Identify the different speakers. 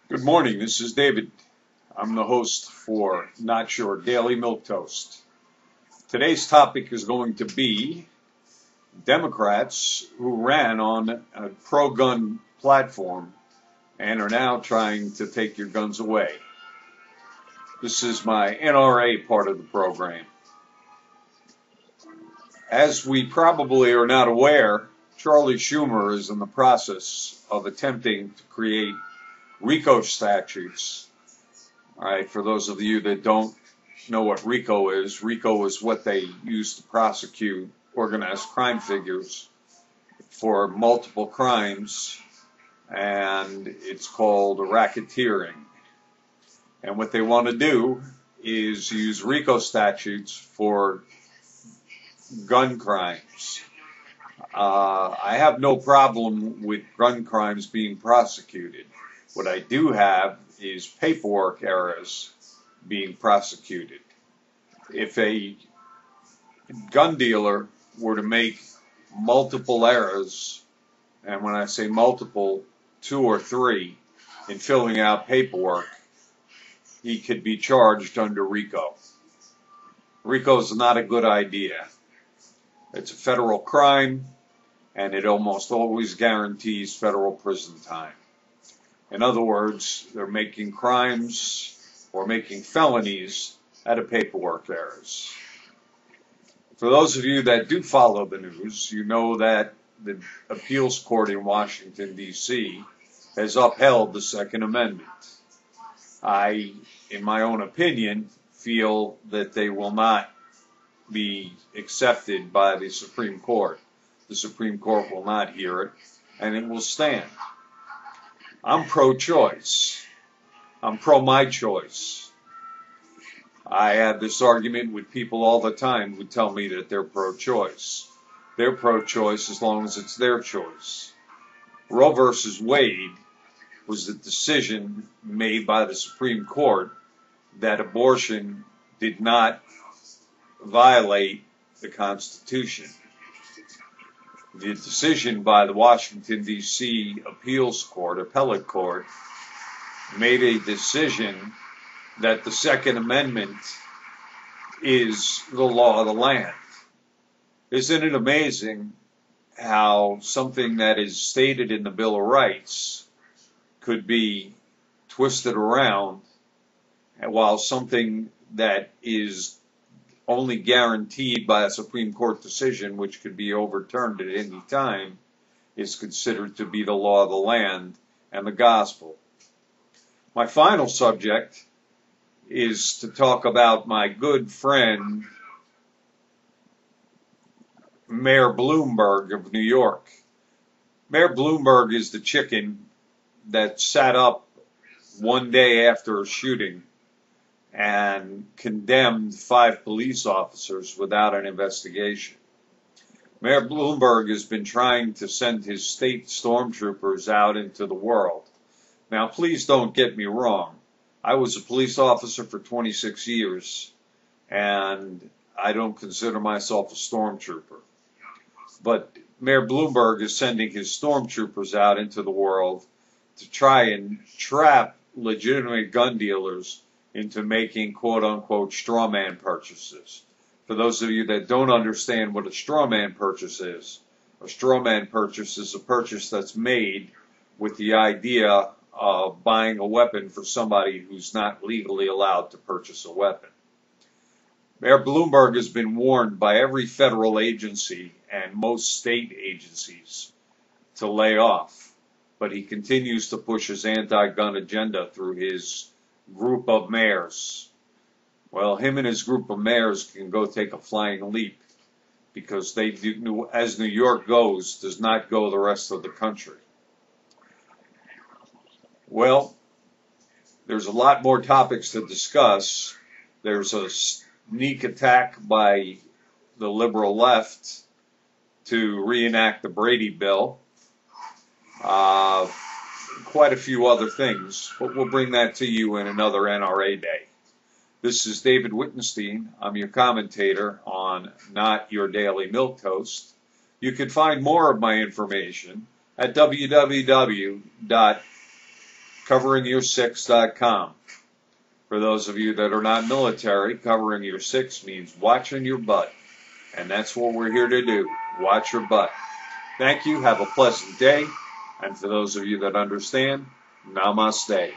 Speaker 1: Good morning, this is David. I'm the host for Not Your Daily Milquetoast. Today's topic is going to be Democrats who ran on a pro-gun platform and are now trying to take your guns away. This is my NRA part of the program. As we probably are not aware, Charlie Schumer is in the process of attempting to create RICO statutes. All right, for those of you that don't know what RICO is what they use to prosecute organized crime figures for multiple crimes, and it's called racketeering. And what they want to do is use RICO statutes for gun crimes. I have no problem with gun crimes being prosecuted. What I do have is paperwork errors being prosecuted. If a gun dealer were to make multiple errors, and when I say multiple, 2 or 3, in filling out paperwork, he could be charged under RICO. RICO is not a good idea. It's a federal crime, and it almost always guarantees federal prison time. In other words, they're making crimes or making felonies out of paperwork errors. For those of you that do follow the news, you know that the appeals court in Washington, D.C. has upheld the Second Amendment. I, in my own opinion, feel that they will not be accepted by the Supreme Court. The Supreme Court will not hear it, and it will stand. I'm pro-choice. I'm pro-my choice. I have this argument with people all the time who tell me that they're pro-choice. They're pro-choice as long as it's their choice. Roe versus Wade was a decision made by the Supreme Court that abortion did not violate the Constitution. The decision by the Washington, D.C. Appeals Court, Appellate Court, made a decision that the Second Amendment is the law of the land. Isn't it amazing how something that is stated in the Bill of Rights could be twisted around, while something that is only guaranteed by a Supreme Court decision, which could be overturned at any time, is considered to be the law of the land and the gospel. My final subject is to talk about my good friend, Mayor Bloomberg of New York. Mayor Bloomberg is the chicken that sat up one day after a shooting and condemned 5 police officers without an investigation. Mayor Bloomberg has been trying to send his state stormtroopers out into the world. Now, please don't get me wrong. I was a police officer for 26 years, and I don't consider myself a stormtrooper. But Mayor Bloomberg is sending his stormtroopers out into the world to try and trap legitimate gun dealers into making quote-unquote straw man purchases. For those of you that don't understand what a straw man purchase is, a straw man purchase is a purchase that's made with the idea of buying a weapon for somebody who's not legally allowed to purchase a weapon. Mayor Bloomberg has been warned by every federal agency and most state agencies to lay off, but he continues to push his anti-gun agenda through his group of mayors. Well, him and his group of mayors can go take a flying leap, because they do, as New York goes, does not go the rest of the country. Well, there's a lot more topics to discuss. There's a sneak attack by the liberal left to reenact the Brady Bill. Quite a few other things, but we'll bring that to you in another NRA day. This is David Wittenstein. I'm your commentator on Not Your Daily Milquetoast. You can find more of my information at www coveringyoursix.com. For those of you that are not military, covering your six means watching your butt. And that's what we're here to do, watch your butt. Thank you. Have a pleasant day. And for those of you that understand, namaste.